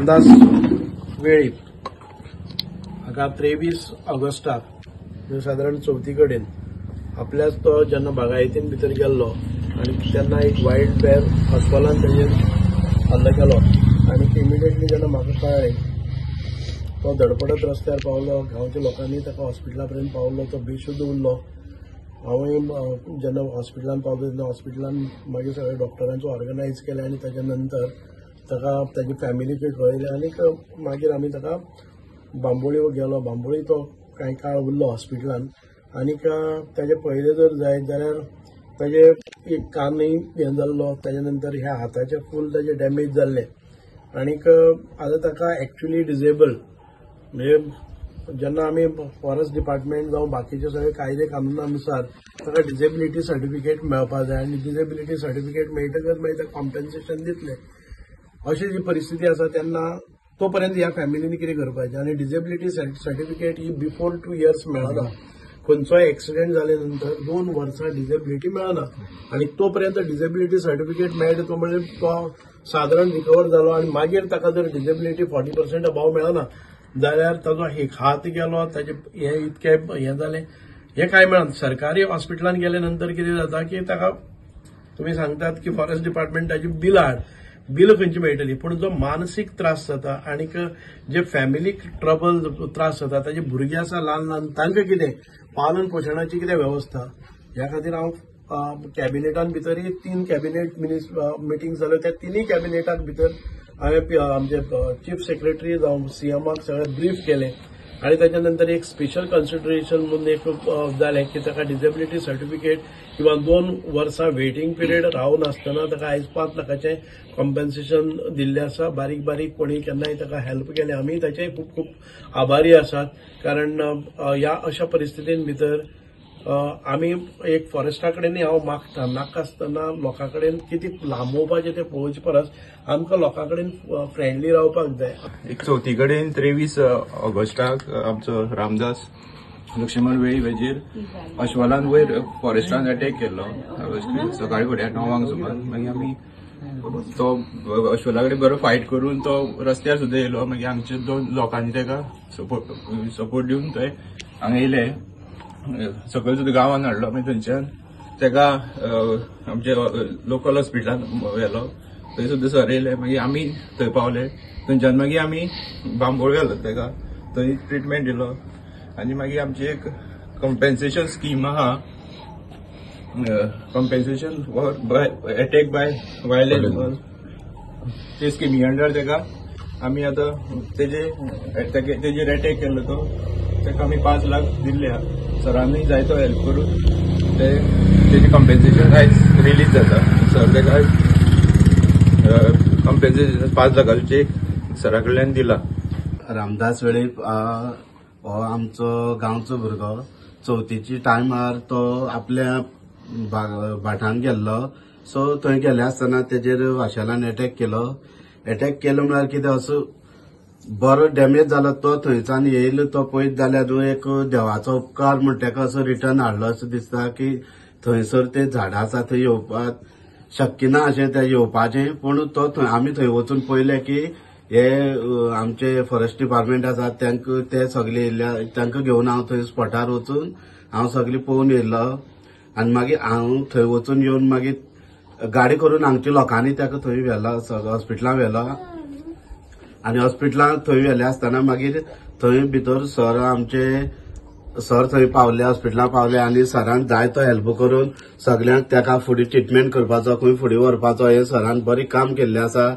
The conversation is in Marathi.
रामदास वेळीप हाका 23 ऑगस्टाक साधारण चवथी कडेन आपल्याच तो जेन्ना बागायतीन भितर गेल्लो आनी तेन्ना एक वायल्ड बेर अस्वलान तेजेर हल्लो केलो आनी इमिडिएटली जेन्ना म्हाका कळ्ळें तो धडपडत रस्त्यार पावलो. गांवच्या लोकांनी ताका हॉस्पिटला पर्यंत पावलो. तो बेशुद्ध उरलो. हांवूय जेन्ना हॉस्पिटलान पावलो तेन्ना हॉस्पिटलान मागीर सगळे डॉक्टरांचो ऑर्गनायज केले आनी ताच्या नंतर ताका ताजी फॅमिलीकूय कळयलें आनीक मागीर आमी ताका बांबोळी गेलो. बांबोळी तो कांय काळ उरलो हॉस्पिटलान आनीक ताजे पयले जर जायत जाल्यार ताजे एक कानूय हें जाल्लो. ताजे नंतर ह्या हाताचे फूल ताजे डॅमेज जाल्ले आनीक आतां ताका एक्चुअली डिजेबल म्हणजे जेन्ना आमी फॉरेस्ट डिपार्टमेंट जावं बाकीचे सगळे कायदे कानुनानुसार ताका डिजेबिलिटी सर्टिफिकेट मेळपाक जाय आनी डिजेबिलिटी सर्टिफिकेट मेळटकच मागीर ताका कॉम्पेन्सेशन दितले. अशी जी परिस्थिती आसा तेन्ना तो पर्यंत ह्या फॅमिलीनी कितें करपाचें आनी डिजेबिलिटी सर्टिफिकेट ही बिफोर 2 years मेळना. खंयचोय एक्सिडेंट जाले नंतर 2 वर्सां डिजेबिलिटी मेळना आनी तो पर्यंत डिजेबिलिटी सर्टिफिकेट मेळटा तो म्हणजे तो सादारण रिकवर जालो आनी मागीर ताका जर डिजेबिलिटी 40% अबाव मेळना जाल्यार ताजो एक हात गेलो. ताजे हे इतके हे जाले हे कांय मेळना. सरकारी हॉस्पिटलान गेले नंतर कितें जाता की ताका तुमी सांगतात की फॉरेस्ट डिपार्टमेंटाची बिल हाड. बिल खंयची मेळटली पूण जो मानसीक त्रास जाता आनीक जे फॅमिलीक ट्रबल त्रास जाता ताजे भुरगे आसा ल्हान ल्हान तांकां कितें पालन पोशणाची कितें व्यवस्था ह्या खातीर हांव कॅबिनेटान भितरय 3 कॅबिनेट मिटींग जाल्यो. त्या 3 कॅबिनेटाक भितर हांवें आमचे चीफ सेक्रेटरी जावं सीएमाक सगळें ब्रीफ केलें आनी ताच्या नंतर एक स्पेशल कन्सिडरेशन म्हणून एक जालें की ताका डिजेबिलिटी सर्टिफिकेट किंवा 2 वर्सां वेटिंग पिरियड रावन आसतना ताका आयज 5 लाखाचें कॉम्पेन्सेशन दिल्लें आसा. बारीक बारीक कोणी केन्नाय ताका हेल्प केलें. आमी ताचेय खूब खूब आभारी आसात कारण ह्या अशा परिस्थितीन भितर आमी एक फॉरेस्टा कडेनय हांव मागता नाका आसतना लोकां कडेन कितें लांबोवपाचें तें पळोवचे परस आमकां लोकां कडेन फ्रेंडली रावपाक जाय. एक चवथी कडेन 23 ऑगस्टाक आमचो रामदास लक्ष्मण वेळीप हेजेर अस्वलान वयर फॉरेस्टान अटॅक केल्लो सकाळी फुडें 9 सुमार. मागीर आमी तो अस्वला कडेन बरो फायट करून तो रस्त्यार सुद्दां येयलो. मागीर आमच्या 2 लोकांनी ताका सपोर्ट दिवन थंय हांगा येयले. सकयल सुद्दां गांवान हाडलो. मागीर थंयच्यान ताका आमच्या लोकल हॉस्पिटलान व्हेलो. थंय सुद्दां सर येयले. मागीर आमी थंय पावले. थंयच्यान मागीर आमी बांबोळी व्हेलो ताका. थंय ट्रिटमेंट दिलो आनी मागीर आमची एक कॉम्पेन्सेशन स्कीम आहा. Compensation for attack by wild animals ते स्किमी अंडर ताका आमी आतां तेजेर अटॅक केल्लो तो ताका आमी 5 लाख दिल्ले आहा. सरांनी जायतो हेल्प करून तेजे कॉम्पेन्सेशन आयज रिलीज जाता. सर ताका कॉम्पेन्सेशन 5 लाखाचो चेक सरा कडल्यान दिला. रामदास वेळीप हो आमचो गांवचो भुरगो. चवथीची टायमार तो आपल्या भाटान गेल्लो. सो थंय गेले आसतना तेजेर वाशेलान अटॅक केलो म्हळ्यार कितें असो बरो डॅमेज जालो. तो थंयच्यान येयलो तो पळयत जाल्यार एक देवाचो उपकार म्हण ताका असो रिटर्न हाडलो असो दिसता की थंयसर ते झाडां आसा थंय येवपाक शक्य ना अशें ते येवपाचें. पूण तो आमी थंय वचून पळयलें की हे आमचे फॉरेस्ट डिपार्टमेंट आसा तांकां ते सगळे येयल्या. तांकां घेवन हांव थंय स्पॉटार वचून हांव सगळें पळोवन येयलो आनी मागीर हांव थंय वचून येवन मागीर गाडी करून हांगच्या लोकांनी ताका थंय व्हेलो हॉस्पिटलांत व्हेलो आनी हॉस्पिटलांत थंय व्हेले आसतना मागीर थंय भितर सर थंय पावले हॉस्पिटलांत पावले आनी सरान जाय तो हेल्प करून सगळ्यांक ताका फुडें ट्रिटमेंट करपाचो खंय फुडें व्हरपाचो हे सरान बरें काम केल्लें आसा.